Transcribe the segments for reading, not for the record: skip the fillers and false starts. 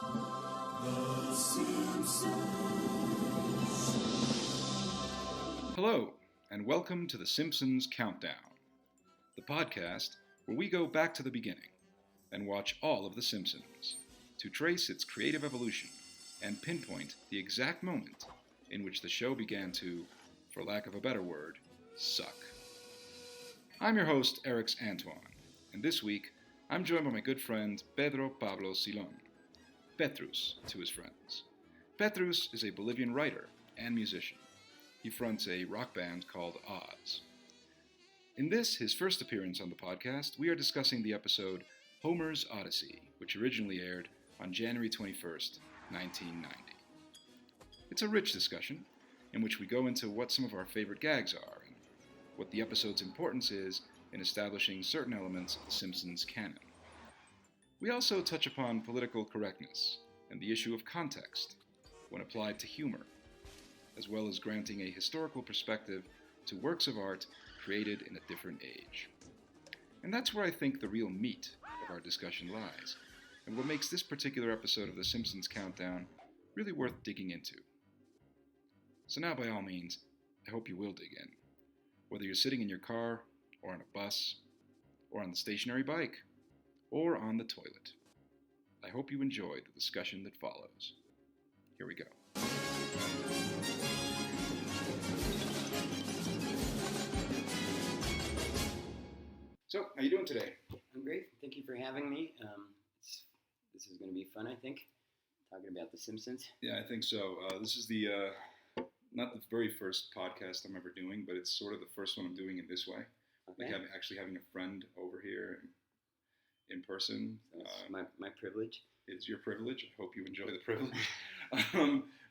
The Simpsons. Hello, and welcome to The Simpsons Countdown, the podcast where we go back to the beginning and watch all of The Simpsons to trace its creative evolution and pinpoint the exact moment in which the show began to, for lack of a better word, suck. I'm your host, Erix Antoine, and this week I'm joined by my good friend Pedro Pablo Silón, Petrus to his friends. Petrus is a Bolivian writer and musician. He fronts a rock band called Odyssey. In this, his first appearance on the podcast, we are discussing the episode Homer's Odyssey, which originally aired on January 21st, 1990. It's a rich discussion in which we go into what some of our favorite gags are and what the episode's importance is in establishing certain elements of The Simpsons canon. We also touch upon political correctness and the issue of context when applied to humor, as well as granting a historical perspective to works of art created in a different age. And that's where I think the real meat of our discussion lies, and what makes this particular episode of The Simpsons Countdown really worth digging into. So now, by all means, I hope you will dig in. Whether you're sitting in your car, or on a bus, or on the stationary bike, or on the toilet. I hope you enjoy the discussion that follows. Here we go. So, how you doing today? I'm great. Thank you for having me. This is going to be fun, I think, talking about The Simpsons. Yeah, I think so. This is the not the very first podcast I'm ever doing, but it's sort of the first one I'm doing in this way. Okay. Like actually having a friend over here in person. That's my privilege. It's your privilege. I hope you enjoy the privilege.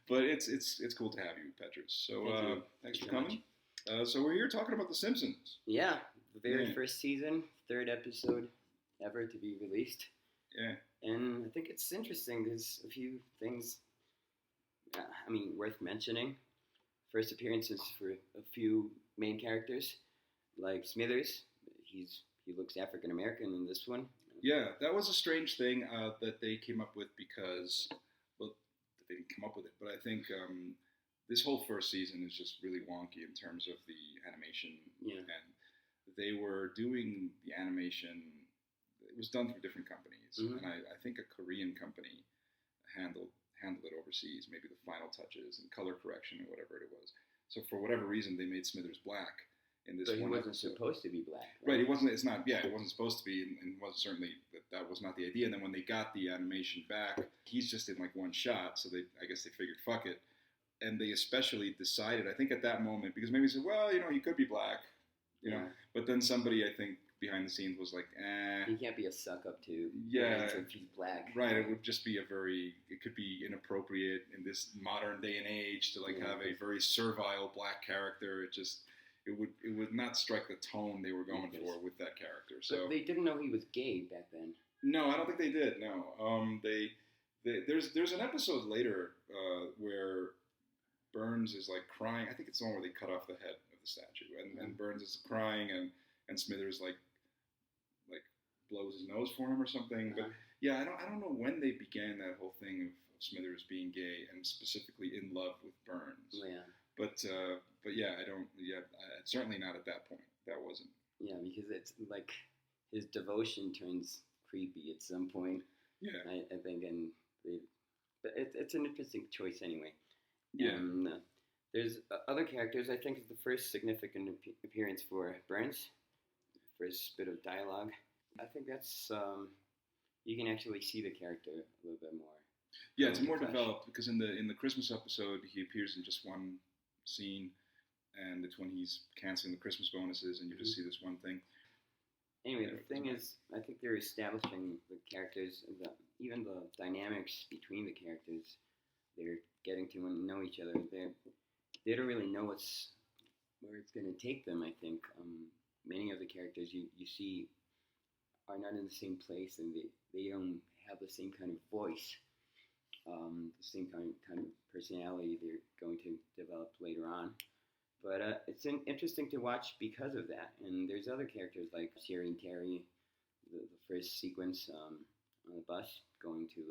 But it's cool to have you, Petrus. So thanks for coming. So we're here talking about The Simpsons. Yeah, the very first season, third episode ever to be released. Yeah. And I think it's interesting. There's a few things, worth mentioning. First appearances for a few main characters, like Smithers. He looks African American in this one. Yeah, that was a strange thing that they came up with because, well, they didn't come up with it, but I think this whole first season is just really wonky in terms of the animation. Yeah. And they were doing the animation, it was done through different companies, Mm-hmm. and I think a Korean company handled it overseas, maybe the final touches and color correction or whatever it was. So for whatever reason, they made Smithers black in this But he one wasn't episode. supposed to be black. Right, it wasn't supposed to be, and wasn't certainly, that was not the idea. And then when they got the animation back, he's just in like one shot, so I guess they figured, fuck it. And they especially decided, I think at that moment, because maybe they said, well, he could be black, you know, but then somebody, I think, behind the scenes was like, He can't be a suck-up to if he's black. Right, it would just be it could be inappropriate in this modern day and age to have a very servile black character. It would not strike the tone they were going for with that character. So but they didn't know he was gay back then. No, I don't think they did. No, there's an episode later where Burns is like crying. I think it's the one where they cut off the head of the statue, and Burns is crying, and Smithers like blows his nose for him or something. But yeah, I don't know when they began that whole thing of Smithers being gay and specifically in love with Burns. Yeah. But yeah, certainly not at that point. That wasn't. Yeah, because it's like his devotion turns creepy at some point. Yeah. I think, but it's an interesting choice anyway. Yeah. There's other characters. I think it's the first significant appearance for Burns. First bit of dialogue. I think that's you can actually see the character a little bit more. Yeah, it's more developed because in the Christmas episode he appears in just one scene, and it's when he's canceling the Christmas bonuses, and you just see this one thing. Anyway, the thing is, I think they're establishing the characters, even the dynamics between the characters. They're getting to know each other. They don't really know where it's going to take them. I think many of the characters you see are not in the same place, and they don't have the same kind of voice, the same kind of personality they're going to develop later on. But it's interesting to watch because of that. And there's other characters like Sherry and Terry, the first sequence on the bus going to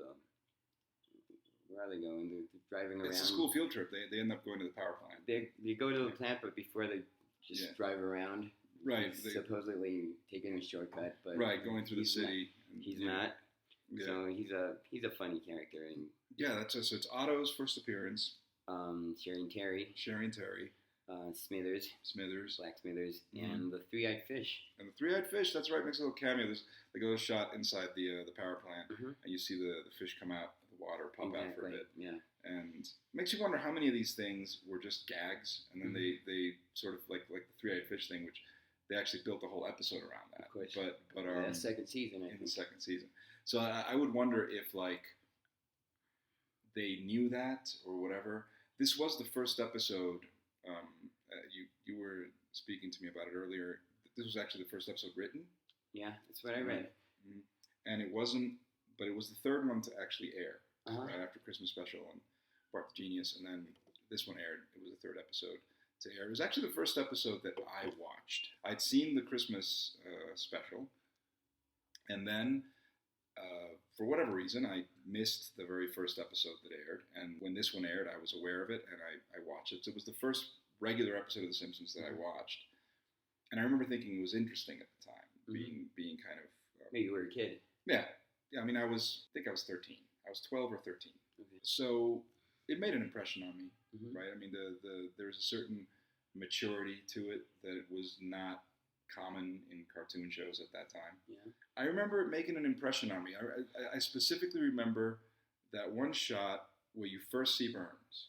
where are they going? They're driving around. It's a school field trip. They end up going to the power plant. They go to the plant, but before they just drive around. Right. Supposedly taking a shortcut, but going through the city. He's not. Yeah. So he's a funny character, and so it's Otto's first appearance. Sharing Terry. Smithers, Black Smithers, and the three-eyed fish. And the three-eyed fish, that's right, makes a little cameo. They go shot inside the power plant, and you see the fish come out of the water, pop out for a bit. Yeah. And it makes you wonder how many of these things were just gags, and then they sort of like the three-eyed fish thing, which they actually built a whole episode around that. Of course. But second season, the second season. So I would wonder if like they knew that or whatever. This was the first episode. You were speaking to me about it earlier. This was actually the first episode written. Yeah, that's what I read. And it wasn't, but it was the third one to actually air right after Christmas Special and Bart the Genius, and then this one aired. It was the third episode to air. It was actually the first episode that I watched. I'd seen the Christmas Special, and then for whatever reason, I missed the very first episode that aired. And when this one aired, I was aware of it, and I watched it. So it was the first regular episode of The Simpsons that I watched. And I remember thinking it was interesting at the time, being kind of... Maybe you were a kid. Yeah. I mean, I think I was 13. I was 12 or 13. Okay. So it made an impression on me, right? I mean, there's a certain maturity to it that it was not common in cartoon shows at that time. Yeah. I remember it making an impression on me. I specifically remember that one shot where you first see Burns.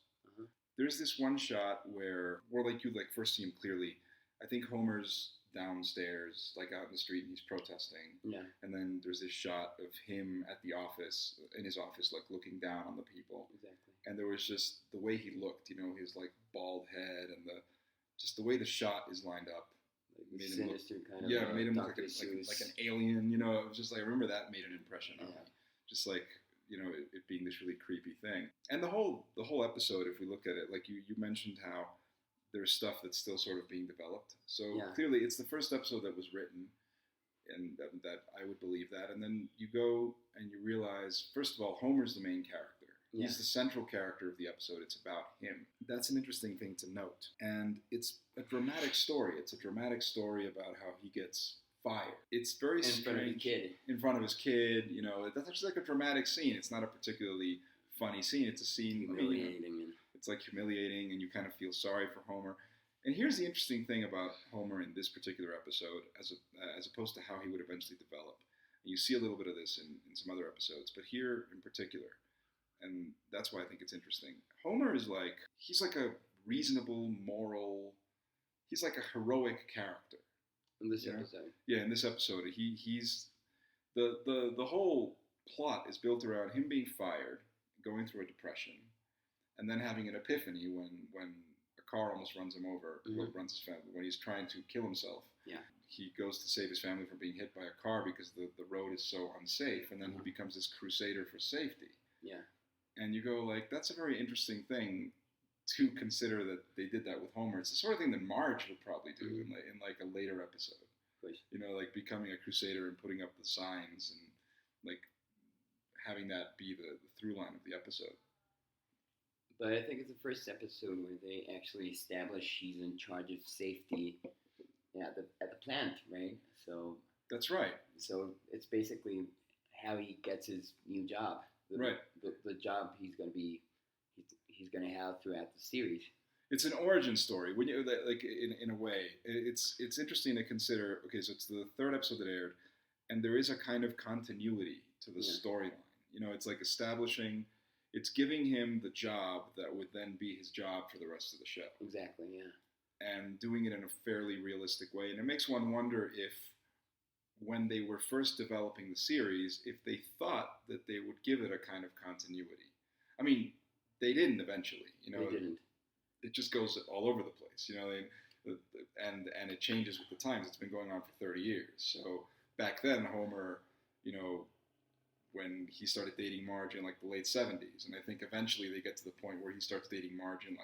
There's this one shot where you first see him clearly. I think Homer's downstairs, like out in the street, and he's protesting. Yeah. And then there's this shot of him in his office, like looking down on the people. Exactly. And there was just the way he looked, his like bald head and the way the shot is lined up. Made sinister him kind of. Made him look like an alien. It was just like I remember that made an impression on me. Just like it being this really creepy thing. And the whole episode, if we look at it, like you mentioned how there's stuff that's still sort of being developed. So clearly, it's the first episode that was written, and that I would believe that. And then you go and you realize, first of all, Homer's the main character. Yeah. He's the central character of the episode. It's about him. That's an interesting thing to note. And it's a dramatic story. It's a dramatic story about how he gets fired. It's very strange. In front of his kid. In front of his kid. That's actually like a dramatic scene. It's not a particularly funny scene. It's a scene. Humiliating. It's like humiliating, and you kind of feel sorry for Homer. And here's the interesting thing about Homer in this particular episode, as opposed to how he would eventually develop. And you see a little bit of this in some other episodes, but here in particular, and that's why I think it's interesting. Homer is he's like a reasonable, moral, he's like a heroic character. In this episode. Yeah, in this episode. He's the whole plot is built around him being fired, going through a depression, and then having an epiphany when a car almost runs him over, runs his family, when he's trying to kill himself. Yeah. He goes to save his family from being hit by a car because the road is so unsafe, and then he becomes this crusader for safety. Yeah. And you go, that's a very interesting thing to consider that they did that with Homer. It's the sort of thing that Marge would probably do in a later episode. Like becoming a crusader and putting up the signs and having that be the through line of the episode. But I think it's the first episode where they actually establish he's in charge of safety at the plant, right? So that's right. So it's basically how he gets his new job. The job he's going to have throughout the series. It's an origin story. When you in a way, it's interesting to consider. Okay, so it's the third episode that aired, and there is a kind of continuity to the storyline. It's like establishing. It's giving him the job that would then be his job for the rest of the show. Exactly, yeah. And doing it in a fairly realistic way. And it makes one wonder if, when they were first developing the series, if they thought that they would give it a kind of continuity. I mean, they didn't eventually. They didn't. It just goes all over the place, and it changes with the times. It's been going on for 30 years. So back then, Homer, when he started dating Marge in the late 70s, and I think eventually they get to the point where he starts dating Marge in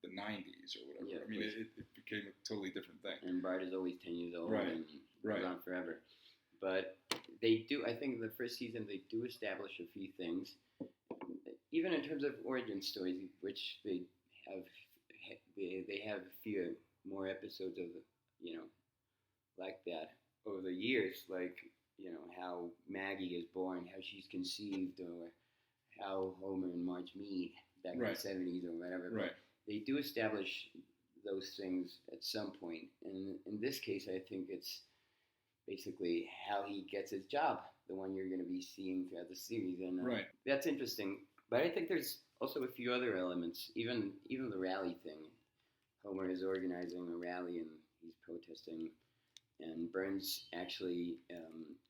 the 90s or whatever. Yeah, I mean, it became a totally different thing. And Bart is always 10 years old and goes on forever. But they do, I think in the first season, they do establish a few things. even in terms of origin stories, which have they have a few more episodes of like that over the years, like how Maggie is born, how she's conceived, or how Homer and Marge meet back in the 70s or whatever. Right. But they do establish those things at some point, and in this case, I think it's basically how he gets his job, the one you're going to be seeing throughout the series, and that's interesting. But I think there's also a few other elements, even the rally thing. Homer is organizing a rally and he's protesting, and Burns actually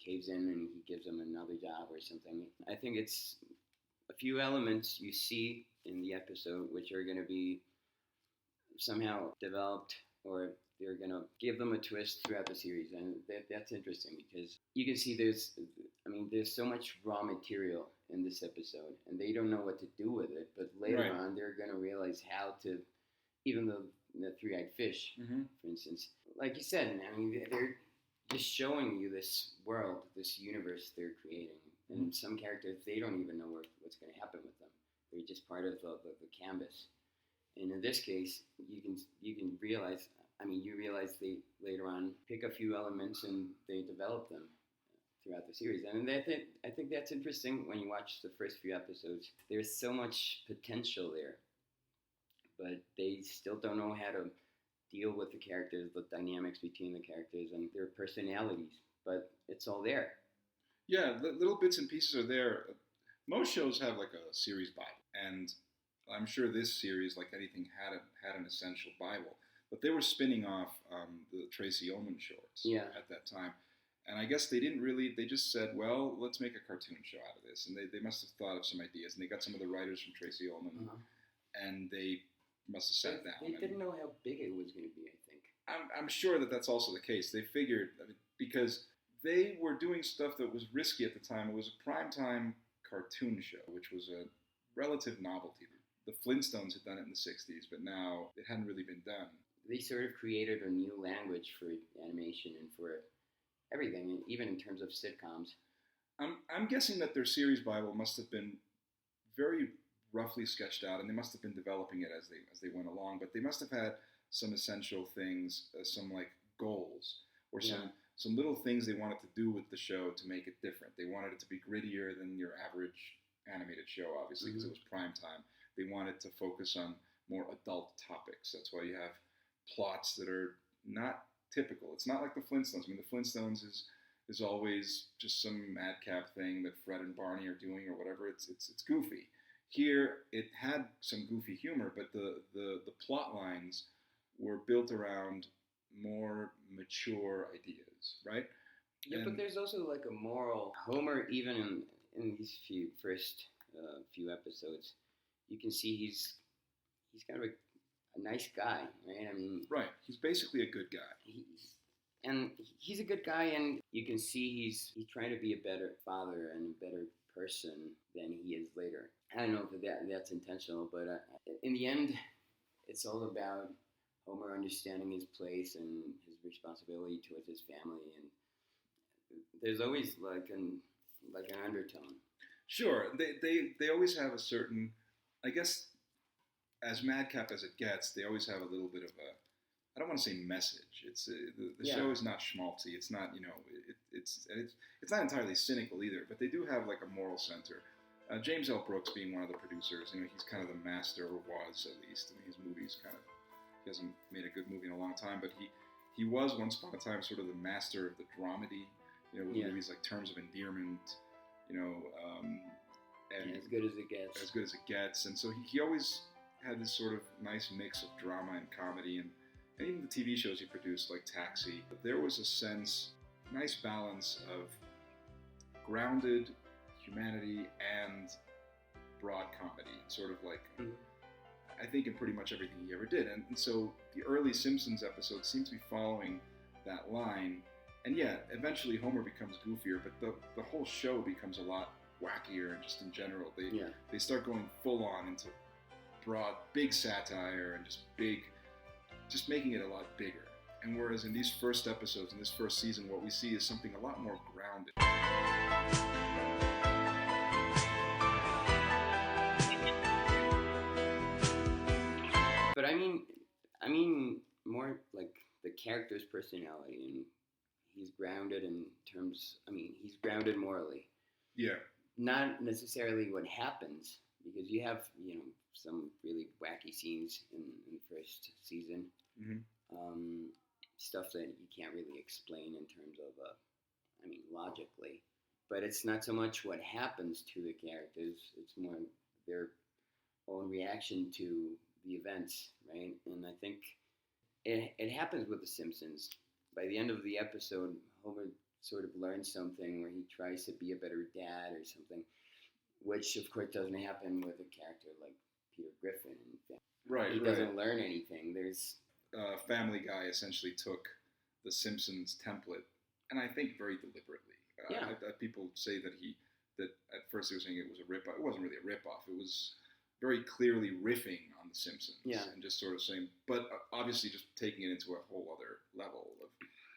caves in and he gives him another job or something. I think it's a few elements you see in the episode which are going to be somehow developed, or they're going to give them a twist throughout the series, and that's interesting because you can see there's so much raw material in this episode, and they don't know what to do with it, but later on they're going to realize how to, even the three-eyed fish, for instance, like you said, they're just showing you this world, this universe they're creating, and some characters, they don't even know what's going to happen with them. They're just part of the canvas. And in this case, you can realize, you realize they later on pick a few elements and they develop them throughout the series. And I think that's interesting when you watch the first few episodes. There's so much potential there, but they still don't know how to deal with the characters, the dynamics between the characters and their personalities, but it's all there. Yeah, the little bits and pieces are there. Most shows have like a series Bible, and I'm sure this series, like anything, had an essential Bible. But they were spinning off the Tracy Ullman shorts at that time. And I guess they just said, well, let's make a cartoon show out of this. And they must have thought of some ideas. And they got some of the writers from Tracy Ullman, and they must have sat down. They didn't know how big it was going to be, I think. I'm sure that's also the case. They figured, because they were doing stuff that was risky at the time. It was a primetime cartoon show, which was a relative novelty. The Flintstones had done it in the 60s, but now it hadn't really been done. They sort of created a new language for animation and for everything, even in terms of sitcoms. I'm guessing that their series Bible must have been very roughly sketched out, and they must have been developing it as they went along. But they must have had some essential things, some like goals, or some little things they wanted to do with the show to make it different. They wanted it to be grittier than your average animated show, obviously, because it was prime time. They wanted to focus on more adult topics. That's why you have plots that are not typical. It's not like the Flintstones. The Flintstones is always just some madcap thing that Fred and Barney are doing or whatever. It's goofy. Here, it had some goofy humor, but the plot lines were built around more mature ideas, right? Yeah, but there's also like a moral. Homer, even in these first few episodes, you can see he's kind of a nice guy, right? Right. He's basically a good guy. He's a good guy, and you can see he's trying to be a better father and a better person than he is later. I don't know if that's intentional, but in the end, it's all about Homer understanding his place and his responsibility towards his family, and there's always like an undertone. Sure, they always have a certain, I guess, as madcap as it gets, they always have a little bit of a, I don't want to say message. It's the show is not schmaltzy. It's not it's not entirely cynical either. But they do have like a moral center. James L. Brooks being one of the producers, he's kind of the master, or was at least. His movies he hasn't made a good movie in a long time, but he was once upon a time sort of the master of the dramedy. With movies like Terms of Endearment. And as good as it gets. As good as it gets, and so he always had this sort of nice mix of drama and comedy, and even the TV shows he produced, like Taxi. There was a nice balance of grounded humanity and broad comedy, sort of like, I think in pretty much everything he ever did. And so the early Simpsons episodes seem to be following that line. And eventually Homer becomes goofier, but the whole show becomes a lot wackier, and just in general, they start going full on into broad, big satire, and just making it a lot bigger. And whereas in these first episodes, in this first season, what we see is something a lot more grounded. character's personality, and he's grounded in terms. I mean, he's grounded morally. Yeah. Not necessarily what happens, because you have some really wacky scenes in the first season. Mm-hmm. Stuff that you can't really explain in terms of logically. But it's not so much what happens to the characters; it's more their own reaction to the events, right? And I think it happens with The Simpsons. By the end of the episode, Homer sort of learns something where he tries to be a better dad or something, which of course doesn't happen with a character like Peter Griffin. Right. He doesn't learn anything. There's Family Guy essentially took the Simpsons template, and I think very deliberately. People say that at first they were saying it was a rip-off. It wasn't really a rip-off. It was very clearly riffing on The Simpsons, and just sort of saying, but obviously just taking it into a whole other level of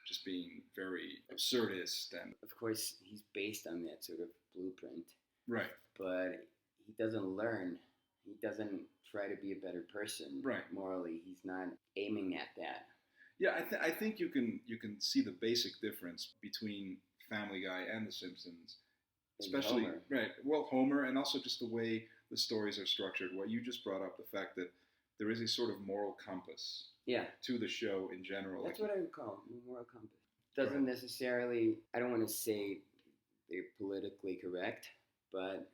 just being very absurdist. And of course, he's based on that sort of blueprint. Right. But he doesn't learn. He doesn't try to be a better person. Right. Morally, he's not aiming at that. Yeah, I think you can see the basic difference between Family Guy and The Simpsons, especially Homer. Right. Well, Homer, and also just the way the stories are structured. What you just brought up, the fact that there is a sort of moral compass. Yeah. To the show in general. That's what I would call it, moral compass. Doesn't necessarily. I don't want to say they're politically correct, but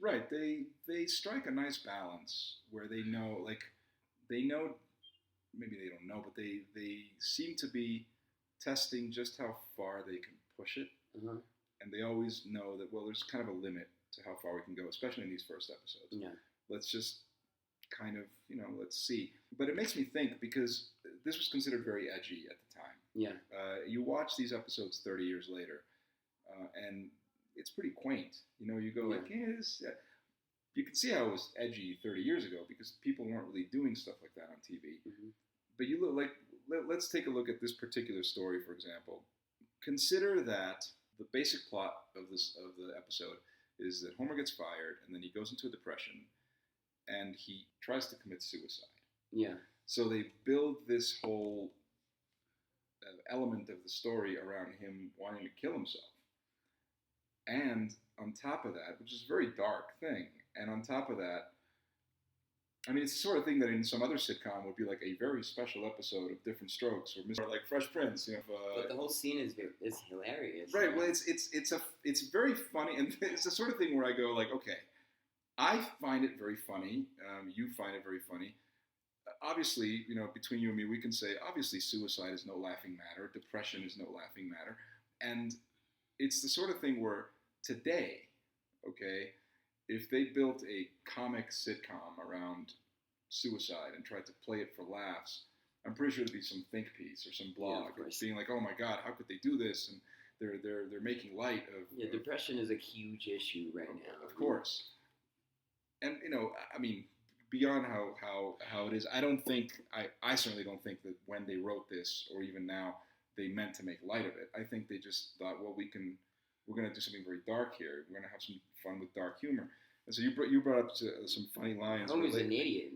right. They strike a nice balance where they know maybe they don't know, but they seem to be testing just how far they can push it. Uh-huh. And they always know that, well, there's kind of a limit to how far we can go, especially in these first episodes. Yeah. Let's just kind of, let's see. But it makes me think, because this was considered very edgy at the time. Yeah. You watch these episodes 30 years later, and it's pretty quaint. You go like, you can see how it was edgy 30 years ago, because people weren't really doing stuff like that on TV. Mm-hmm. But you look like, let's take a look at this particular story, for example. Consider that the basic plot of the episode is that Homer gets fired, and then he goes into a depression, and he tries to commit suicide. Yeah. So they build this whole element of the story around him wanting to kill himself. And on top of that, which is a very dark thing, and on top of that, I mean, it's the sort of thing that in some other sitcom would be like a very special episode of Different Strokes, or like Fresh Prince. But the whole scene is hilarious. Right. Well, it's very funny, and it's the sort of thing where I go like, okay, I find it very funny. You find it very funny. Obviously, between you and me, we can say obviously suicide is no laughing matter. Depression is no laughing matter, and it's the sort of thing where today, okay, if they built a comic sitcom around suicide and tried to play it for laughs, I'm pretty sure there'd be some think piece or some blog being like, "Oh my God, how could they do this?" And they're making light of depression is a huge issue right now. Of course, and I mean, beyond how it is, I certainly don't think that when they wrote this or even now they meant to make light of it. I think they just thought, well, we're going to do something very dark here. We're going to have some fun with dark humor. And so you brought up some funny lines. Homer's an idiot.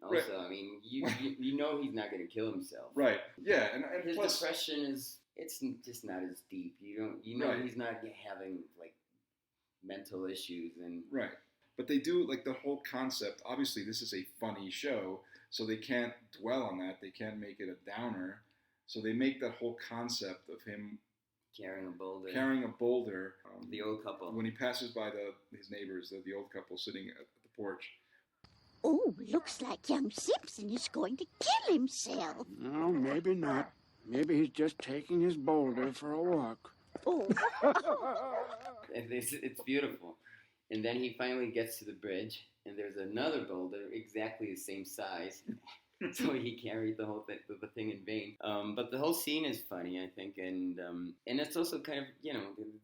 Also, right. I mean, you know he's not going to kill himself. Right. Yeah, and his plus, depression it's just not as deep. Right. He's not having like mental issues and right. But they do like the whole concept. Obviously, this is a funny show, so they can't dwell on that. They can't make it a downer. So they make that whole concept of him carrying a boulder. The old couple. When he passes by his neighbors, the old couple sitting at the porch. Oh, looks like young Simpson is going to kill himself. No, maybe not. Maybe he's just taking his boulder for a walk. Oh. It's beautiful. And then he finally gets to the bridge, and there's another boulder exactly the same size. So he carried the whole the thing in vain. But the whole scene is funny, I think, and it's also kind of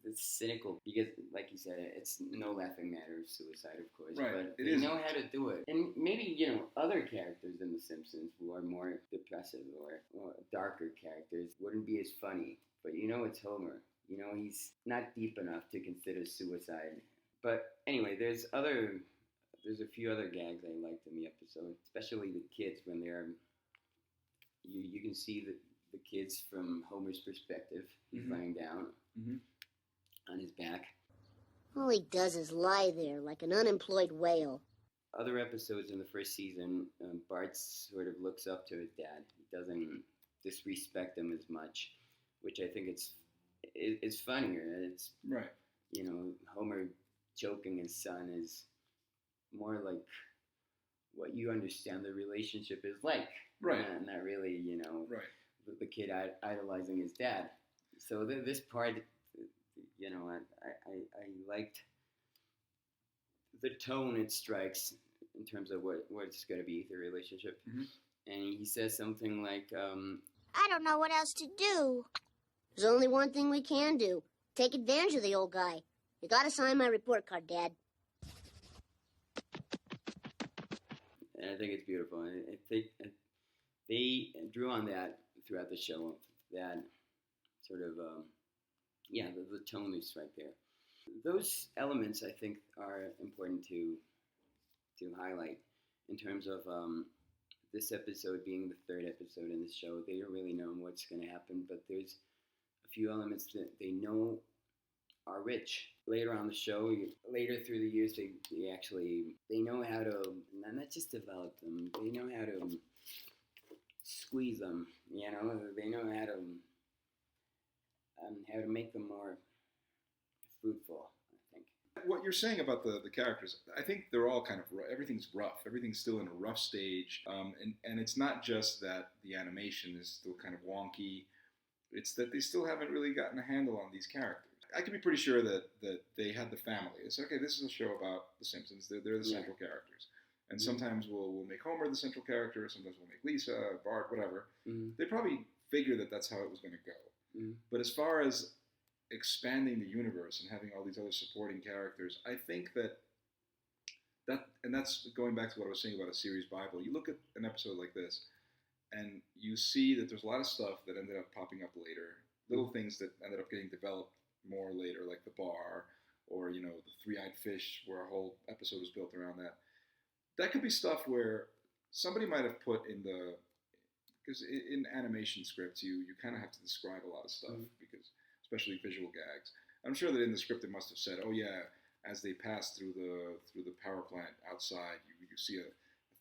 it's cynical because, like you said, it's no laughing matter of suicide, of course. Right. But they know how to do it, and maybe other characters in The Simpsons who are more depressive or darker characters wouldn't be as funny. But it's Homer. He's not deep enough to consider suicide. But anyway, there's a few other gags I liked in the episode, especially the kids when they're. You can see the kids from Homer's perspective. He's lying down on his back. All he does is lie there like an unemployed whale. Other episodes in the first season, Bart sort of looks up to his dad. He doesn't disrespect him as much, which I think it's funnier. It's right. You know, Homer choking his son is more like what you understand the relationship is like. Right. Not really, you know, right. the kid idolizing his dad. So this part, you know, I liked the tone it strikes in terms of what it's going to be, the relationship. And he says something like, I don't know what else to do. There's only one thing we can do. Take advantage of the old guy. You gotta sign my report card, Dad. And I think it's beautiful. I think they drew on that throughout the show, that sort of, the tone is right there. Those elements, I think, are important to highlight in terms of this episode being the third episode in the show. They don't really know what's going to happen, but there's a few elements that they know are rich. Later on the show, later through the years, they know how to not just develop them, they know how to squeeze them, you know, they know how to make them more fruitful, I think. What you're saying about the characters, I think they're all kind of, everything's rough. Everything's still in a rough stage. And it's not just that the animation is still kind of wonky. It's that they still haven't really gotten a handle on these characters. I can be pretty sure that they had the family. It's okay, this is a show about the Simpsons. They're the central characters. And sometimes we'll make Homer the central character, sometimes we'll make Lisa, Bart, whatever. They probably figured that that's how it was going to go. But as far as expanding the universe and having all these other supporting characters, I think that and that's going back to what I was saying about a series Bible. You look at an episode like this, and you see that there's a lot of stuff that ended up popping up later, little things that ended up getting developed more later, like the bar, or, you know, the three-eyed fish, where a whole episode was built around that. That could be stuff where somebody might have put in because in animation scripts, you kind of have to describe a lot of stuff, because especially visual gags. I'm sure that in the script it must have said, oh yeah, as they pass through the power plant outside, you see a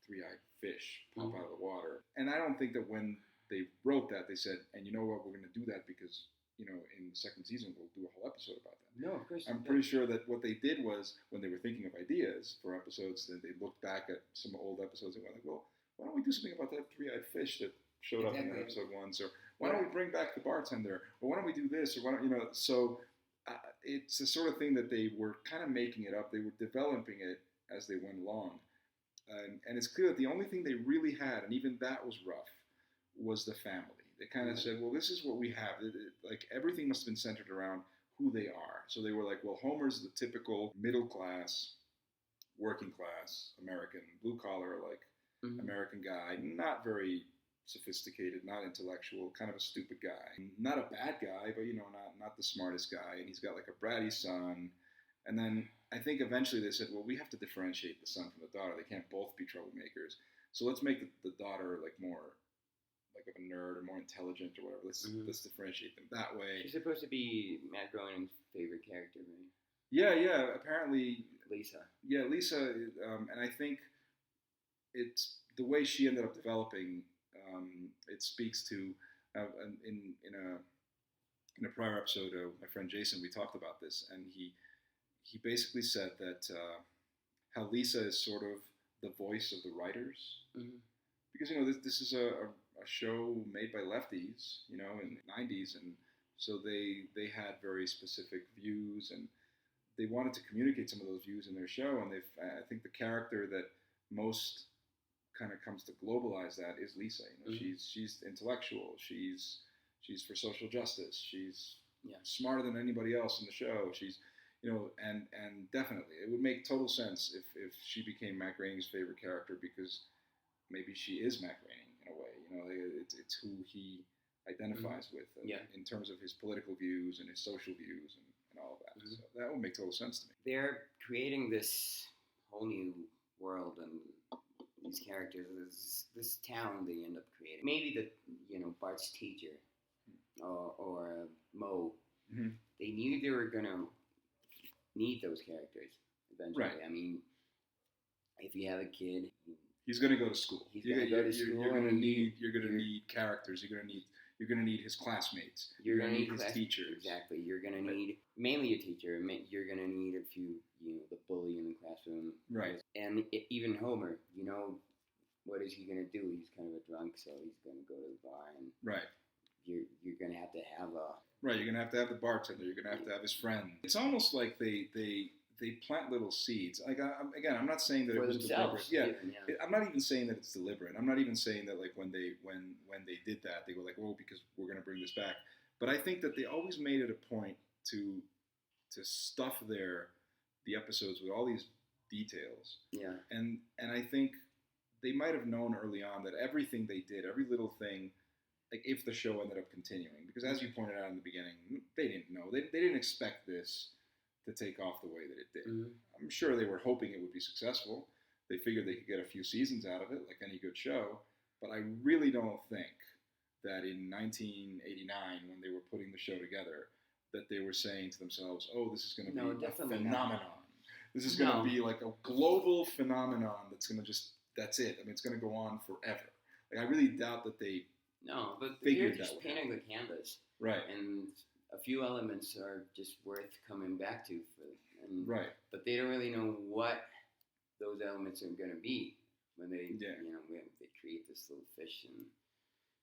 three-eyed fish pop out of the water. And I don't think that when they wrote that, they said, and you know what, we're going to do that because, you know, in the second season, we'll do a whole episode about that. No, of course. I'm pretty sure that what they did was, when they were thinking of ideas for episodes, then they looked back at some old episodes and went like, well, why don't we do something about that three-eyed fish that showed up in episode 1? So why don't we bring back the bartender? Or why don't we do this? Or why don't, you know, so it's the sort of thing that they were kind of making it up. They were developing it as they went along. And it's clear that the only thing they really had, and even that was rough, was the family. They kind of said, well, this is what we have. Like, everything must have been centered around who they are. So they were like, well, Homer's the typical middle class, working class American, blue collar, like American guy, not very sophisticated, not intellectual, kind of a stupid guy. Not a bad guy, but, you know, not the smartest guy. And he's got like a bratty son. And then I think eventually they said, well, we have to differentiate the son from the daughter. They can't both be troublemakers. So let's make the daughter like more like of a nerd or more intelligent or whatever. Let's differentiate them that way. She's supposed to be Matt Groening's favorite character, right? Yeah. Apparently, Lisa. Yeah, Lisa. And I think it's the way she ended up developing. It speaks to in a prior episode of my friend Jason, we talked about this, and he basically said that how Lisa is sort of the voice of the writers, because, you know, this is a show made by lefties, you know, in the 90s, and so they had very specific views, and they wanted to communicate some of those views in their show, and I think the character that most kind of comes to globalize that is Lisa. You know, she's intellectual, she's for social justice, she's smarter than anybody else in the show, she's, you know, and definitely it would make total sense if she became Matt Groening's favorite character, because maybe she is Matt Groening in a way. You know, it's who he identifies with in terms of his political views and his social views and all of that. So that would make total sense to me. They're creating this whole new world, and these characters, this town they end up creating. Maybe Bart's teacher or Mo, Mm-hmm. they knew they were going to need those characters eventually. Right. I mean, if you have a kid, he's going to go to school. You're going to need characters. You're going to need his classmates. You're going to need his teachers. Exactly. You're going to need mainly a teacher. You're going to need a few, the bully in the classroom. Right. And even Homer, what is he going to do? He's kind of a drunk, so he's going to go to the bar, and right. You're going to have a right. You're going to have the bartender. You're going to have his friend. It's almost like they plant little seeds. Like I'm not saying that it was deliberate. Yeah, even. I'm not even saying that it's deliberate. I'm not even saying that like when they did that they were like, oh, because we're going to bring this back. But I think that they always made it a point to stuff the episodes with all these details. Yeah. And I think they might have known early on that everything they did, every little thing, like if the show ended up continuing, because as you pointed out in the beginning, they didn't know. They didn't expect this to take off the way that it did. Mm-hmm. I'm sure they were hoping it would be successful. They figured they could get a few seasons out of it, like any good show. But I really don't think that in 1989, when they were putting the show together, that they were saying to themselves, oh, this is going to be a phenomenon. This is going to be like a global phenomenon that's it. I mean, it's going to go on forever. Like, I really doubt that they but figured they're just painting the canvas. Right. And a few elements are just worth coming back to. Right. But they don't really know what those elements are going to be when they, when they create this little fish, and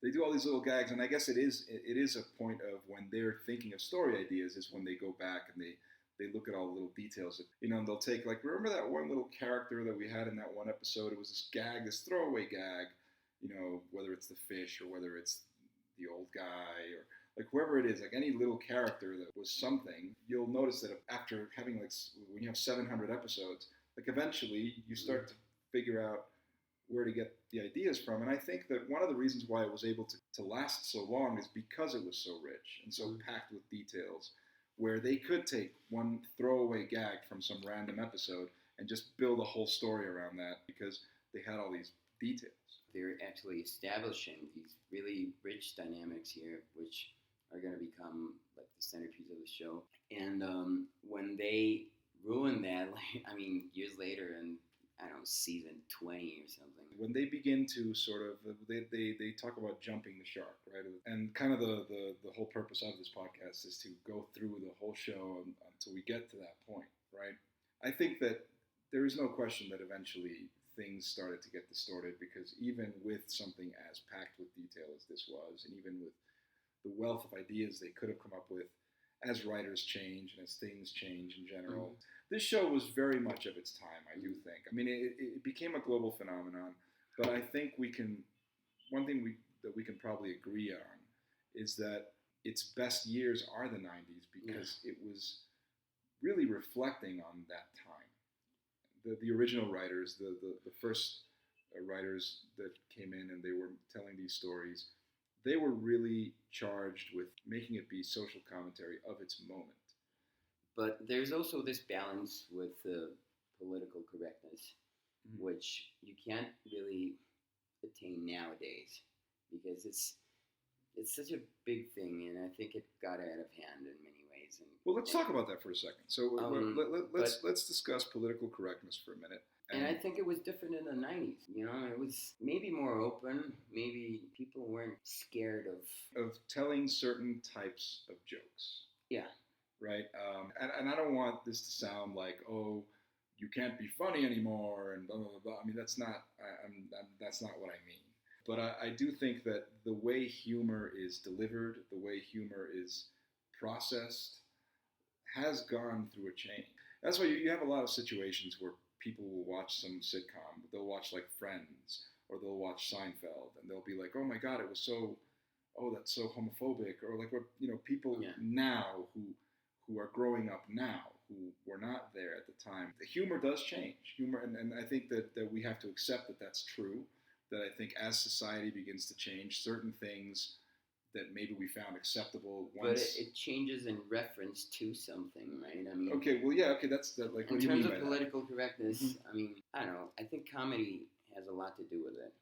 they do all these little gags. And I guess it is a point of when they're thinking of story ideas is when they go back and they look at all the little details. They'll take, like, remember that one little character that we had in that one episode? It was this gag, this throwaway gag, whether it's the fish or whether it's the old guy or like whoever it is, like any little character that was something, you'll notice that after having when you have 700 episodes, like eventually you start to figure out where to get the ideas from. And I think that one of the reasons why it was able to last so long is because it was so rich and so packed with details, where they could take one throwaway gag from some random episode and just build a whole story around that because they had all these details. They're actually establishing these really rich dynamics here, which are going to become like the centerpiece of the show. And when they ruin that, years later, and I don't know, season 20 or something, when they begin to sort of they talk about jumping the shark, right? And kind of the whole purpose of this podcast is to go through the whole show until we get to that point, right? I think that there is no question that eventually things started to get distorted, because even with something as packed with detail as this was, and even with the wealth of ideas they could have come up with as writers change and as things change in general, this show was very much of its time, I do think. I mean, it became a global phenomenon, but I think one thing that we can probably agree on is that its best years are the 90s, because it was really reflecting on that time. The original writers, the first writers that came in and they were telling these stories, they were really charged with making it be social commentary of its moment. But there's also this balance with political correctness, which you can't really attain nowadays, because it's such a big thing, and I think it got out of hand in many ways. Well, let's talk about that for a second. So let's discuss political correctness for a minute. And I think it was different in the 90s. It was maybe more open. Maybe people weren't scared of telling certain types of jokes. Yeah. Right? And I don't want this to sound like, oh, you can't be funny anymore and blah, blah, blah. I mean, that's not what I mean. But I do think that the way humor is delivered, the way humor is processed, has gone through a change. That's why you have a lot of situations where people will watch some sitcom, they'll watch like Friends, or they'll watch Seinfeld, and they'll be like, oh my God, that's so homophobic, or like what, people now who are growing up now, who were not there at the time. The humor does change. Humor, and I think that we have to accept that that's true, that I think as society begins to change, certain things that maybe we found acceptable once. But it changes in reference to something, right? I mean. Okay, well, yeah, okay, that's like. In terms of political correctness, I mean, I don't know. I think comedy has a lot to do with it.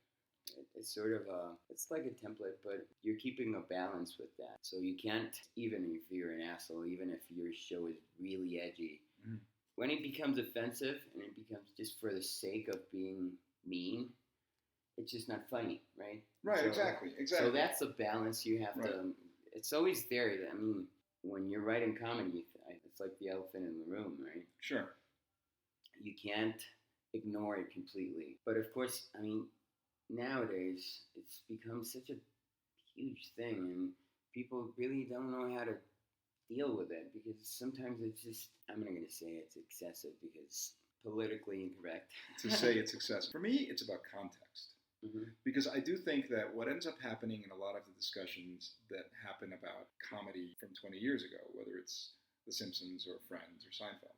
It's sort of it's like a template, but you're keeping a balance with that. So you can't, even if you're an asshole, even if your show is really edgy, when it becomes offensive and it becomes just for the sake of being mean, it's just not funny, right? Right, So, exactly. So that's a balance you have Right. to. It's always there. I mean, when you're writing comedy, it's like the elephant in the room, right? Sure. You can't ignore it completely. But of course, I mean, nowadays it's become such a huge thing, and people really don't know how to deal with it because sometimes it's just, I'm not going to say it's excessive because politically incorrect. To say it's excessive. For me, it's about context. Mm-hmm. Because I do think that what ends up happening in a lot of the discussions that happen about comedy from 20 years ago, whether it's The Simpsons or Friends or Seinfeld,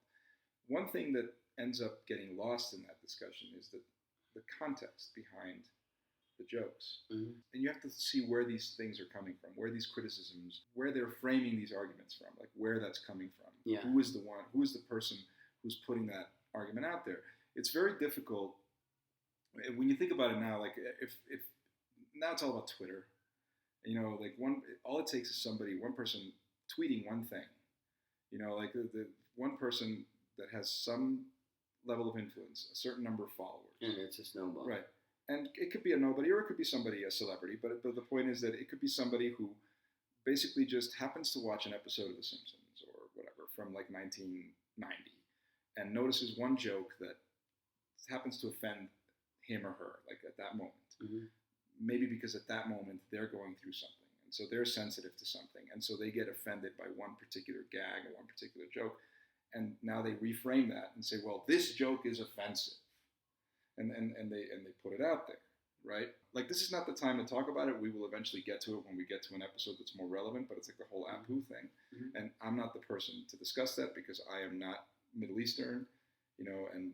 one thing that ends up getting lost in that discussion is that the context behind the jokes. Mm-hmm. And you have to see where these things are coming from, where these criticisms, where they're framing these arguments from, like where that's coming from. Yeah. Who is the person who's putting that argument out there? It's very difficult. When you think about it now, like if now it's all about Twitter, like all it takes is one person tweeting one thing, like the one person that has some level of influence, a certain number of followers. And it's a snowball. Right. And it could be a nobody or it could be somebody, a celebrity, but the point is that it could be somebody who basically just happens to watch an episode of The Simpsons or whatever from like 1990 and notices one joke that happens to offend him or her, like at that moment. Mm-hmm. Maybe because at that moment they're going through something, and so they're sensitive to something, and so they get offended by one particular gag or one particular joke, and now they reframe that and say, well, this joke is offensive, and they put it out there, right? Like, this is not the time to talk about it. We will eventually get to it when we get to an episode that's more relevant, but it's like the whole Apu thing, and I'm not the person to discuss that because I am not Middle Eastern, and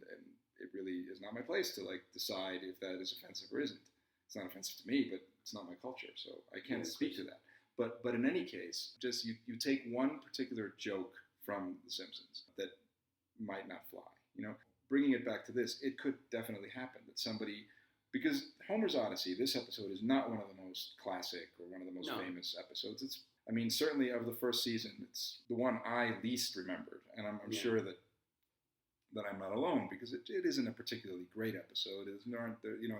it really is not my place to like decide if that is offensive or isn't. It's not offensive to me, but it's not my culture, so I can't speak to that. But in any case, just you take one particular joke from The Simpsons that might not fly. Bringing it back to this, it could definitely happen that somebody, because Homer's Odyssey, this episode is not one of the most classic or one of the most famous episodes. It's, I mean, certainly of the first season, it's the one I least remembered, and I'm sure that I'm not alone because it isn't a particularly great episode. It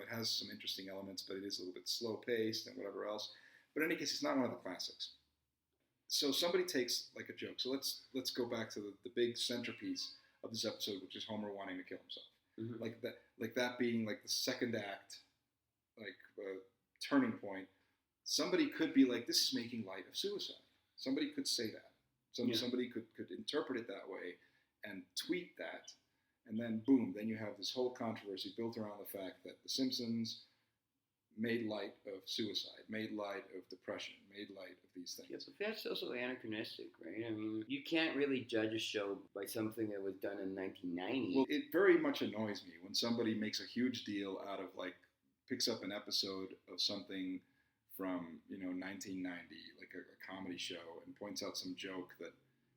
has some interesting elements, but it is a little bit slow paced and whatever else. But in any case, it's not one of the classics. So somebody takes like a joke. So let's go back to the big centerpiece of this episode, which is Homer wanting to kill himself. Mm-hmm. Like that being like the second act, like turning point. Somebody could be like, this is making light of suicide. Somebody could say that. Somebody could interpret it that way and tweet that. And then, boom, then you have this whole controversy built around the fact that The Simpsons made light of suicide, made light of depression, made light of these things. Yeah, but that's also anachronistic, right? I mean, you can't really judge a show by something that was done in 1990. Well, it very much annoys me when somebody makes a huge deal out of, like, picks up an episode of something from, 1990, like a comedy show, and points out some joke that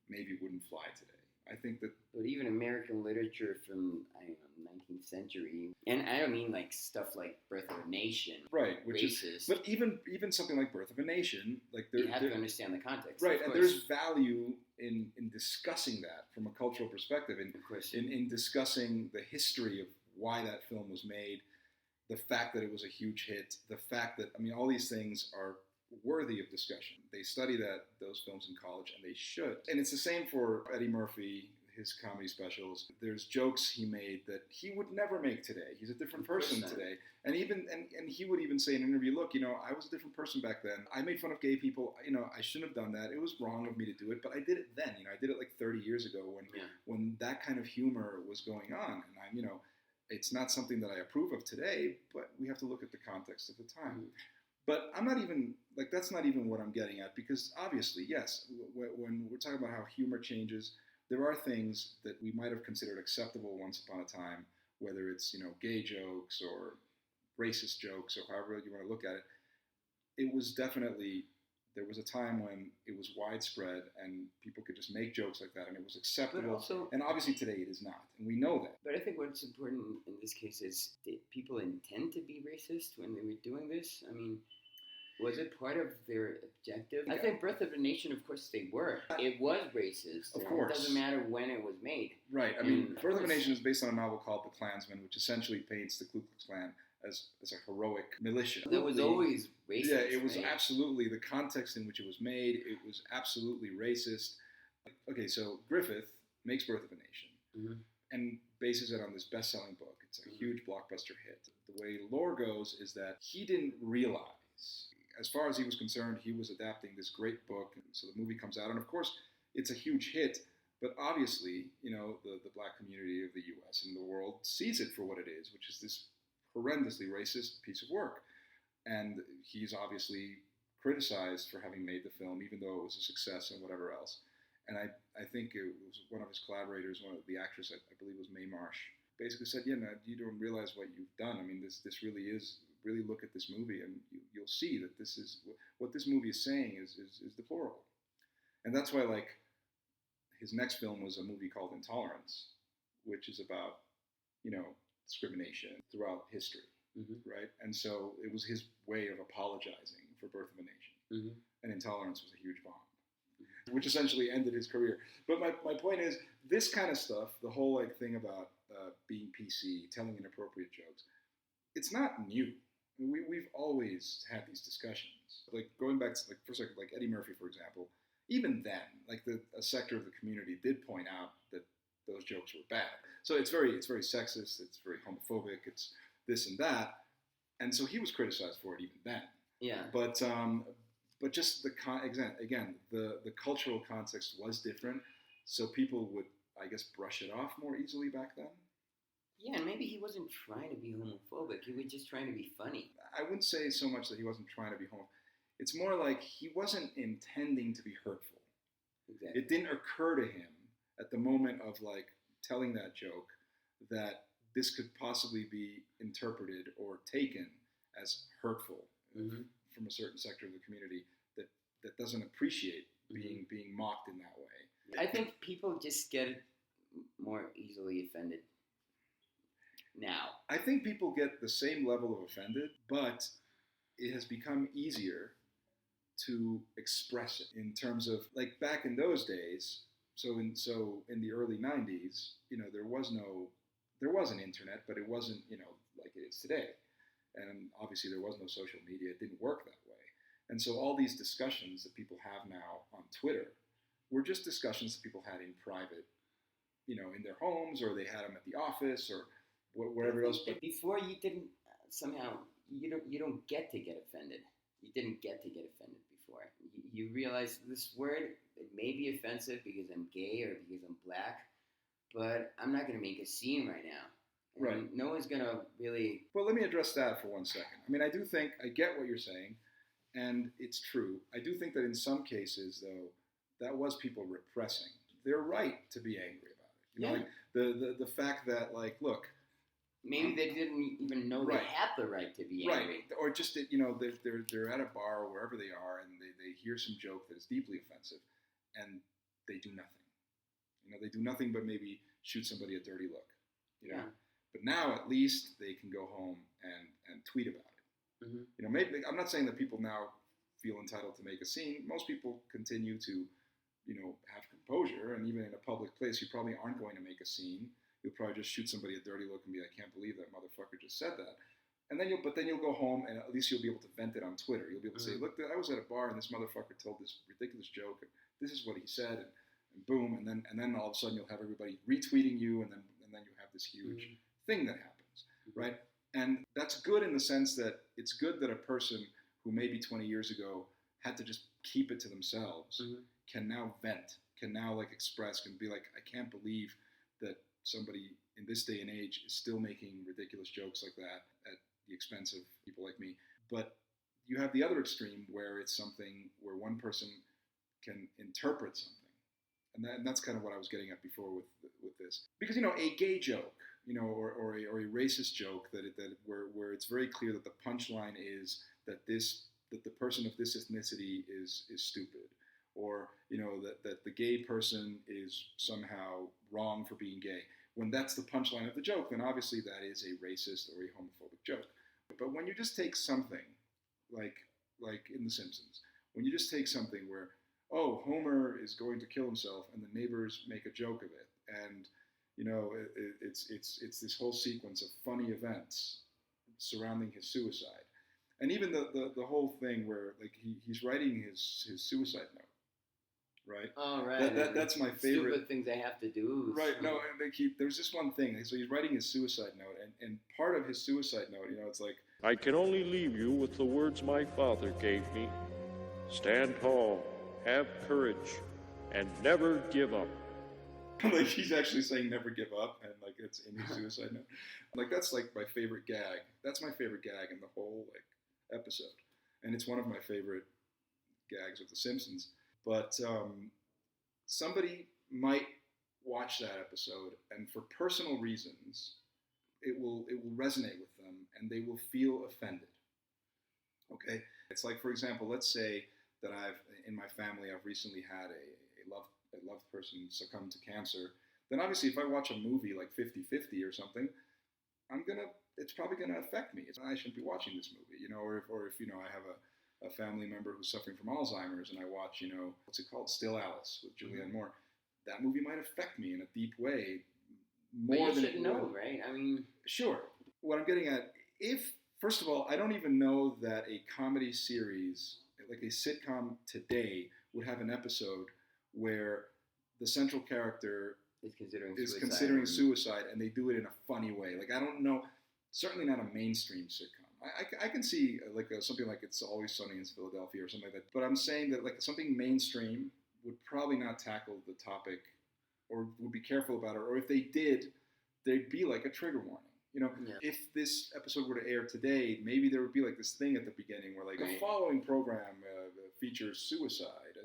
maybe wouldn't fly today. I think that... But even American literature from, 19th century, and I don't mean like stuff like Birth of a Nation, right? Which racist. Is, but even something like Birth of a Nation, like you have to understand the context, right? And there's value in discussing that from a cultural perspective, in discussing the history of why that film was made, the fact that it was a huge hit, the fact that all these things are worthy of discussion. They study those films in college, and they should. And it's the same for Eddie Murphy, his comedy specials. There's jokes he made that he would never make today. He's a different person today. And he would even say in an interview, look, I was a different person back then. I made fun of gay people. I shouldn't have done that. It was wrong of me to do it, but I did it then. I did it like 30 years ago when that kind of humor was going on. And it's not something that I approve of today, but we have to look at the context of the time. But I'm not even, that's not even what I'm getting at, because obviously, yes, when we're talking about how humor changes, there are things that we might have considered acceptable once upon a time, whether it's, gay jokes or racist jokes or however you want to look at it. It was definitely, there was a time when it was widespread and people could just make jokes like that and it was acceptable. And obviously today it is not, and we know that. But I think what's important in this case is that people intend to be racist when they were doing this? I mean, was it part of their objective? I think Birth of a Nation, of course, they were. It was racist. Of course. It doesn't matter when it was made. Right. I mean, Birth of a Nation is based on a novel called The Klansman, which essentially paints the Ku Klux Klan as a heroic militia. That was always racist. Yeah, it was right? absolutely the context in which it was made. It was absolutely racist. Okay, so Griffith makes Birth of a Nation and bases it on this best-selling book. It's a huge blockbuster hit. The way lore goes is that he didn't realize, as far as he was concerned, he was adapting this great book. So the movie comes out, and of course, it's a huge hit. But obviously, you know, the black community of the U.S. and the world sees it for what it is, which is this horrendously racist piece of work. And he's obviously criticized for having made the film, even though it was a success and whatever else. And I think it was one of his collaborators, one of the actress, I believe was Mae Marsh, basically said, yeah, no, you don't realize what you've done. I mean, this really is, really look at this movie and you'll see that this is, what this movie is saying is deplorable. And that's why, like, his next film was a movie called Intolerance, which is about, you know, discrimination throughout history, right? And so it was his way of apologizing for Birth of a Nation. And Intolerance was a huge bomb, which essentially ended his career. But my point is, this kind of stuff, the whole like thing about being PC, telling inappropriate jokes, it's not new. I mean, we've always had these discussions. Like going back to like for a second, like Eddie Murphy, for example. Even then, like a sector of the community did point out that those jokes were bad. So it's very sexist. It's very homophobic. It's this and that. And so he was criticized for it even then. Yeah. But just the cultural context was different, so people would, I guess, brush it off more easily back then. Yeah, and maybe he wasn't trying to be homophobic. He was just trying to be funny. I wouldn't say so much that he wasn't trying to be homophobic. It's more like he wasn't intending to be hurtful. Exactly. It didn't occur to him at the moment of like telling that joke that this could possibly be interpreted or taken as hurtful from a certain sector of the community that doesn't appreciate being mocked in that way. I think people just get more easily offended now. I think people get the same level of offended, but it has become easier to express it in terms of like back in those days. So in the early 90s, you know, there was an internet, but it wasn't, you know, like it is today. And obviously there was no social media. It didn't work that way. And so all these discussions that people have now on Twitter were just discussions that people had in private, you know, in their homes, or they had them at the office or wherever else. But before you didn't somehow, you don't get to get offended. You didn't get to get offended before. You realize this word, it may be offensive because I'm gay or because I'm black, but I'm not going to make a scene right now. Right. No one's going to really... Well, let me address that for 1 second. I mean, I do think, I get what you're saying, and it's true. I do think that in some cases, though, that was people repressing. They're right to be angry about it. You know, like the fact that, like, look... Maybe they didn't even know they had the right to be angry. Right. Or just that, you know, they're at a bar or wherever they are and they hear some joke that is deeply offensive and they do nothing. You know, they do nothing but maybe shoot somebody a dirty look. You know? But now at least they can go home and tweet about it. You know, maybe I'm not saying that people now feel entitled to make a scene. Most people continue to, you know, have composure, and even in a public place, you probably aren't going to make a scene. You'll probably just shoot somebody a dirty look and be like, I can't believe that motherfucker just said that. And then you'll go home and at least you'll be able to vent it on Twitter. You'll be able to say, look, I was at a bar and this motherfucker told this ridiculous joke and this is what he said, and boom, and then all of a sudden you'll have everybody retweeting you, and then you have this huge thing that happens, right? And that's good in the sense that it's good that a person who maybe 20 years ago had to just keep it to themselves can now vent, can now like express, can be like, I can't believe that somebody in this day and age is still making ridiculous jokes like that at the expense of people like me. But you have the other extreme where it's something where one person can interpret something. And that's kind of what I was getting at before with this. Because, you know, a gay joke, you know, or a racist joke where it's very clear that the punchline is that the person of this ethnicity is stupid. Or, you know, that the gay person is somehow wrong for being gay. When that's the punchline of the joke, then obviously that is a racist or a homophobic joke. But when you just take something like in The Simpsons, when you just take something where, oh, Homer is going to kill himself, and the neighbors make a joke of it, and it's this whole sequence of funny events surrounding his suicide, and even the whole thing where like he's writing his suicide note. Right. Oh, right. That's my favorite. Stupid things I have to do. Right. No, and there's this one thing. So he's writing his suicide note, and part of his suicide note, it's like, I can only leave you with the words my father gave me. Stand tall, have courage, and never give up. Like he's actually saying never give up, and like it's in his suicide note. Like that's like my favorite gag. That's my favorite gag in the whole like episode, and it's one of my favorite gags of The Simpsons. But somebody might watch that episode, and for personal reasons, it will resonate with them, and they will feel offended. Okay, it's like, for example, let's say that in my family I've recently had a loved person succumb to cancer. Then obviously, if I watch a movie like 50-50 or something, it's probably gonna affect me. I shouldn't be watching this movie, or if I have a family member who's suffering from Alzheimer's, and I watch, what's it called, Still Alice with Julianne Moore. That movie might affect me in a deep way more than you should know, right? I mean, sure. What I'm getting at, first of all, I don't even know that a comedy series, like a sitcom today, would have an episode where the central character is considering suicide, and they do it in a funny way. Like, I don't know, certainly not a mainstream sitcom. I can see something like It's Always Sunny in Philadelphia or something like that. But I'm saying that like something mainstream would probably not tackle the topic, or would be careful about it. Or if they did, they'd be like a trigger warning. If this episode were to air today, maybe there would be like this thing at the beginning where like the following program features suicide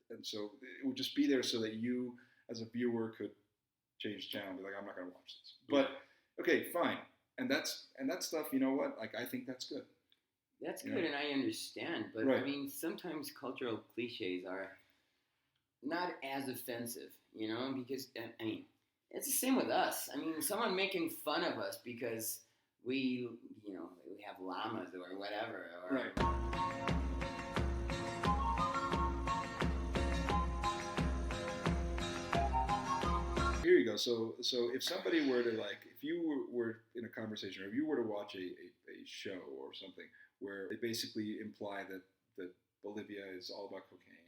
and so it would just be there so that you as a viewer could change channel and be like, I'm not going to watch this. But okay, fine. And that's stuff, you know what? Like, I think that's good. That's good, and I understand. But, right. I mean, sometimes cultural cliches are not as offensive, because, I mean, it's the same with us. I mean, someone making fun of us because we have llamas or whatever. Right. Here you go. So if somebody were to if you were in a conversation, or if you were to watch a show or something where they basically imply that Bolivia is all about cocaine,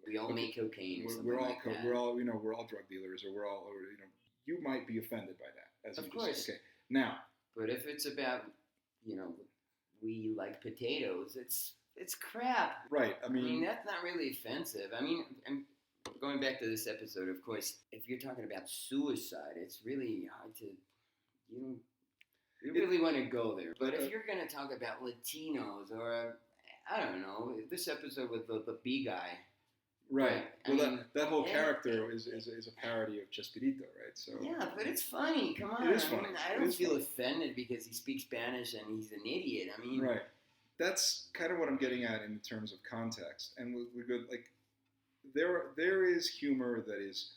we all make cocaine. We're all drug dealers, or you might be offended by that. As of course. Okay. Now, but if it's about we like potatoes, it's crap. Right. I mean that's not really offensive. I mean, going back to this episode, of course, if you're talking about suicide, it's really hard to, you really want to go there. But if you're going to talk about Latinos or, I don't know, this episode with the B guy. Right. Well, that whole character is a parody of Chespirito, right? So yeah, but it's funny. Come on. It is funny. I don't feel offended because he speaks Spanish and he's an idiot. I mean. Right. That's kind of what I'm getting at in terms of context. And we go, like, there is humor that is,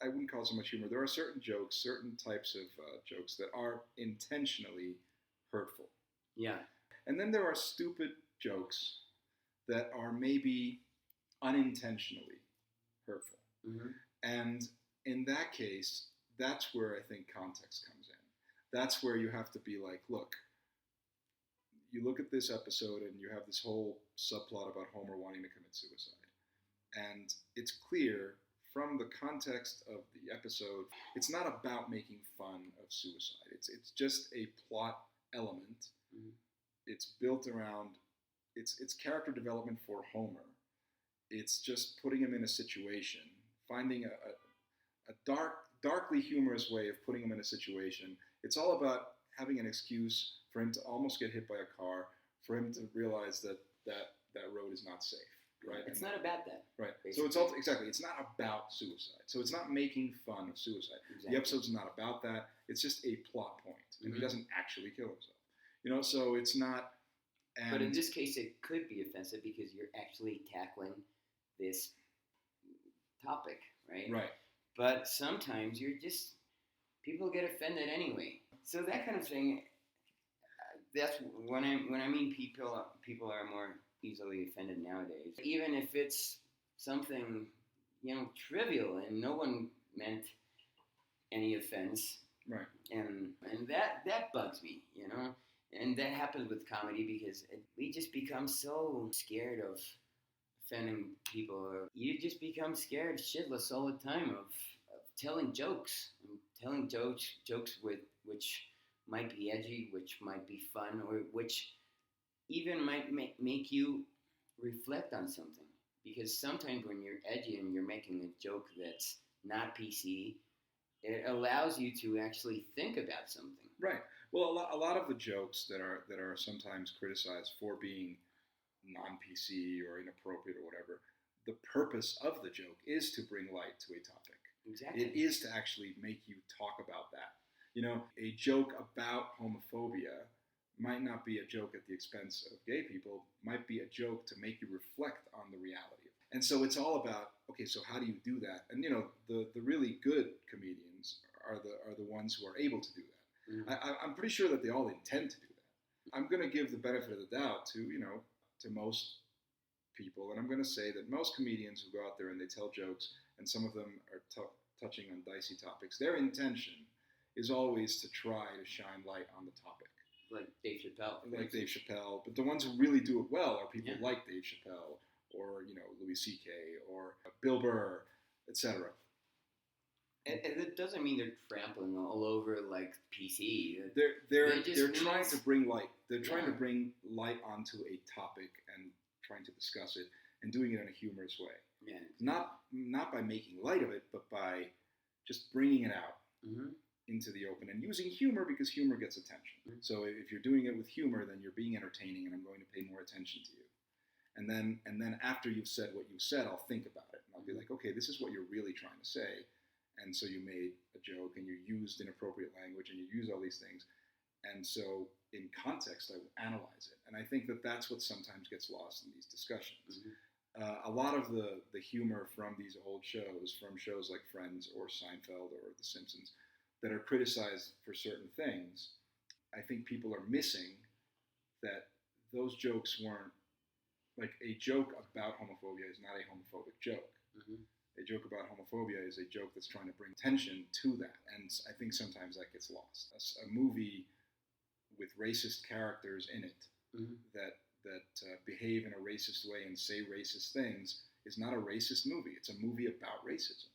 I wouldn't call it so much humor. There are certain jokes, certain types of jokes that are intentionally hurtful. Yeah. And then there are stupid jokes that are maybe unintentionally hurtful. Mm-hmm. And in that case, that's where I think context comes in. That's where you have to be like, look, you look at this episode and you have this whole subplot about Homer wanting to commit suicide. And it's clear from the context of the episode, it's not about making fun of suicide. It's just a plot element. Mm-hmm. It's built around, it's character development for Homer. It's just putting him in a situation, finding a darkly humorous way of putting him in a situation. It's all about having an excuse for him to almost get hit by a car, for him to realize that road is not safe. Right. It's not about that. Right. Basically. So it's not about suicide. So it's not making fun of suicide. Exactly. The episode's not about that. It's just a plot point. And he doesn't actually kill himself. So it's not. But in this case, it could be offensive because you're actually tackling this topic, right? Right. But sometimes people get offended anyway. So that kind of thing, that's when I mean people are more easily offended nowadays. Even if it's something, trivial and no one meant any offense. Right. And that bugs me, And that happens with comedy because we just become so scared of offending people. You just become scared shitless all the time of telling jokes. Jokes which might be edgy, which might be fun, or which even might make you reflect on something. Because sometimes when you're edgy and you're making a joke that's not PC, it allows you to actually think about something. Right. Well, a lot of the jokes that are sometimes criticized for being non-PC or inappropriate or whatever, the purpose of the joke is to bring light to a topic. Exactly. It is to actually make you talk about that. A joke about homophobia might not be a joke at the expense of gay people, might be a joke to make you reflect on the reality. And so it's all about, okay, so how do you do that? And the really good comedians are the ones who are able to do that. Mm-hmm. I'm pretty sure that they all intend to do that. I'm going to give the benefit of the doubt to most people, and I'm going to say that most comedians who go out there and they tell jokes, and some of them are touching on dicey topics, their intention is always to try to shine light on the topic. Like Dave Chappelle. Dave Chappelle. But the ones who really do it well are people like Dave Chappelle or, Louis C.K. or Bill Burr, etc. And it doesn't mean they're trampling all over like PC. They're trying to bring light. They're trying to bring light onto a topic and trying to discuss it and doing it in a humorous way. Yeah. Not by making light of it, but by just bringing it out. Mm-hmm. Into the open and using humor because humor gets attention. Mm-hmm. So if you're doing it with humor, then you're being entertaining and I'm going to pay more attention to you. And then after you've said what you've said, I'll think about it. And I'll be like, okay, this is what you're really trying to say. And so you made a joke and you used inappropriate language and you use all these things. And so in context, I will analyze it. And I think that that's what sometimes gets lost in these discussions. Mm-hmm. A lot of the humor from these old shows, from shows like Friends or Seinfeld or The Simpsons, that are criticized for certain things, I think people are missing that those jokes weren't, like a joke about homophobia is not a homophobic joke. Mm-hmm. A joke about homophobia is a joke that's trying to bring attention to that. And I think sometimes that gets lost. A movie with racist characters in it mm-hmm. that behave in a racist way and say racist things is not a racist movie. It's a movie about racism.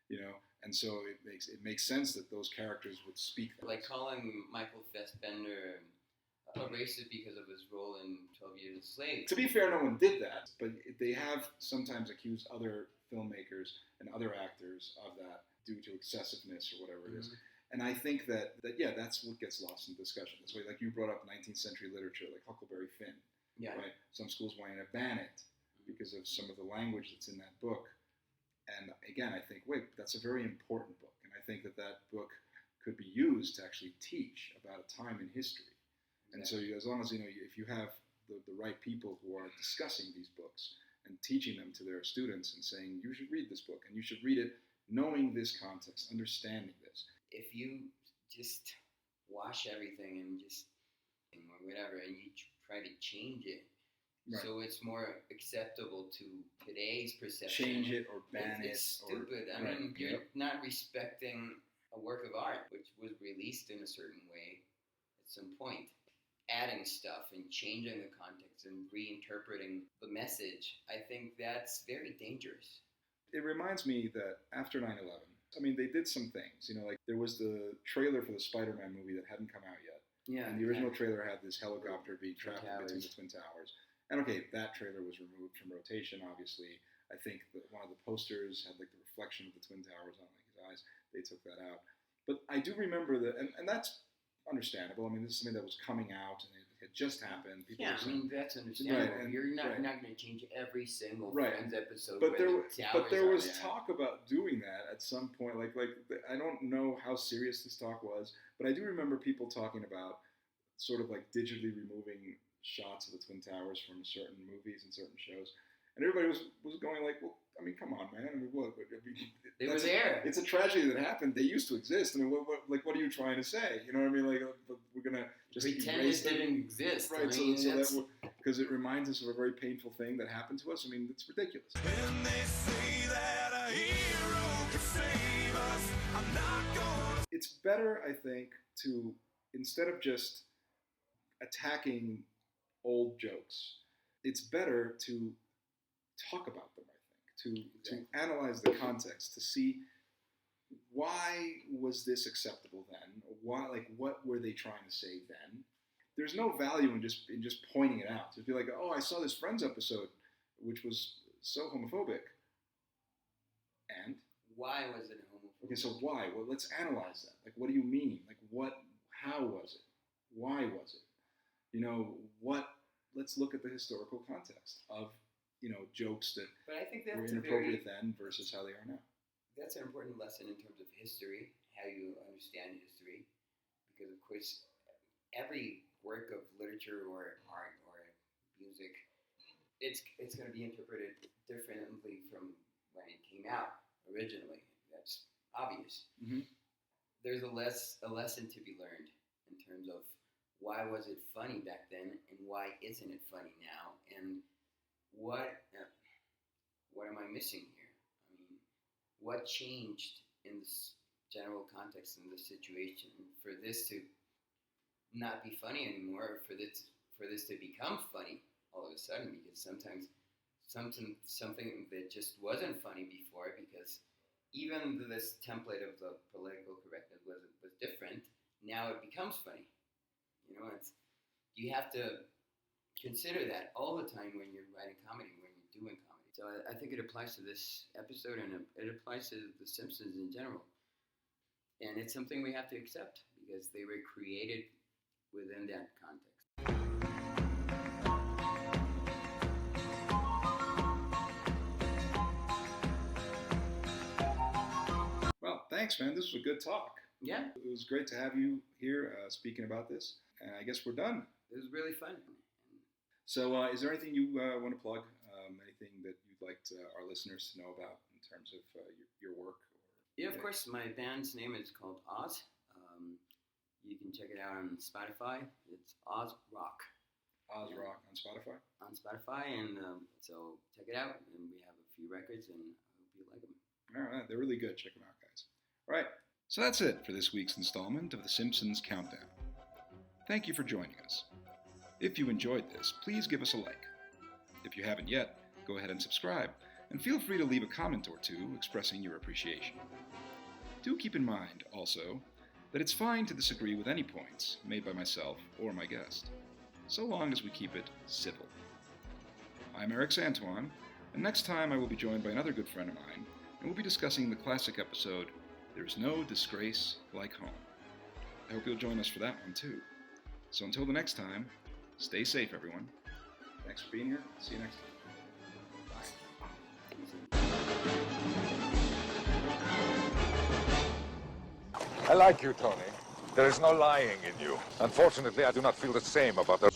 Yeah. And so it makes sense that those characters would speak that. Like calling Michael Fassbender a racist because of his role in 12 Years a Slave. To be fair, no one did that, but they have sometimes accused other filmmakers and other actors of that due to excessiveness or whatever it is. And I think that that's what gets lost in discussion. That's why, like you brought up 19th century literature, like Huckleberry Finn. Yeah. Right? Some schools wanting to ban it because of some of the language that's in that book. And again, I think, that's a very important book. And I think that book could be used to actually teach about a time in history. And so as long as, if you have the right people who are discussing these books and teaching them to their students and saying, you should read this book and you should read it knowing this context, understanding this. If you just wash everything and just, or whatever, and you try to change it, right. So it's more acceptable to today's perception. Change it or ban it. It's stupid. I mean, you're not respecting a work of art, which was released in a certain way at some point. Adding stuff and changing the context and reinterpreting the message, I think that's very dangerous. It reminds me that after 9/11, I mean, they did some things. Like there was the trailer for the Spider-Man movie that hadn't come out yet. Yeah. And the original trailer had this helicopter being trapped between the Twin Towers. And okay, that trailer was removed from rotation, obviously. I think that one of the posters had like the reflection of the Twin Towers on like his eyes. They took that out. But I do remember that, and that's understandable. I mean, this is something that was coming out and it had just happened. People that's understandable. Right, and, you're not going to change every single Friends episode. But there was talk about doing that at some point. Like I don't know how serious this talk was, but I do remember people talking about sort of like digitally removing shots of the Twin Towers from certain movies and certain shows, and everybody was going like, well, I mean, come on, man. I mean, what? They were there. It's a tragedy that happened. They used to exist. I mean, what are you trying to say? You know what I mean? Like, we're gonna just pretend erase it them. didn't exist. Right, I mean, because it reminds us of a very painful thing that happened to us. I mean, it's ridiculous. When they say that a hero can save us, I'm not gonna. It's better, I think, to, instead of just attacking old jokes, it's better to talk about them, I think, to analyze the context, to see why was this acceptable then, or why, like, what were they trying to say then. There's no value in just pointing it out. To be like, oh, I saw this Friends episode, which was so homophobic. And? Why was it homophobic? Okay, so why? Well, let's analyze that. Like, what do you mean? Like, how was it? Why was it? You know, let's look at the historical context of, you know, jokes that but I think were that's inappropriate then versus how they are now. That's an important lesson in terms of history, how you understand history, because of course, every work of literature or art or music, it's going to be interpreted differently from when it came out originally. That's obvious. Mm-hmm. There's a lesson to be learned in terms of why was it funny back then and why isn't it funny now, and what am I missing here? I mean, what changed in this general context in the situation for this to not be funny anymore, for this to become funny all of a sudden? Because sometimes something that just wasn't funny before, because even this template of the political correctness was different, now it becomes funny. You know, you have to consider that all the time when you're writing comedy, when you're doing comedy. So I think it applies to this episode, and it applies to The Simpsons in general. And it's something we have to accept, because they were created within that context. Well, thanks, man. This was a good talk. Yeah. It was great to have you here speaking about this. And I guess we're done. It was really fun. So is there anything you want to plug? Anything that you'd like our listeners to know about in terms of your work? Yeah, of course. My band's name is called Oz. You can check it out on Spotify. It's Oz Rock. Oz Rock on Spotify? On Spotify, and so check it out. And we have a few records, and I hope you like them. All right, they're really good. Check them out, guys. All right, so that's it for this week's installment of The Simpsons Countdown. Thank you for joining us. If you enjoyed this, please give us a like. If you haven't yet, go ahead and subscribe, and feel free to leave a comment or two expressing your appreciation. Do keep in mind, also, that it's fine to disagree with any points made by myself or my guest, so long as we keep it civil. I'm Erix Antoine, and next time I will be joined by another good friend of mine, and we'll be discussing the classic episode, There's No Disgrace Like Home. I hope you'll join us for that one, too. So until the next time, stay safe, everyone. Thanks for being here. See you next time. I like you, Tony. There is no lying in you. Unfortunately, I do not feel the same about the...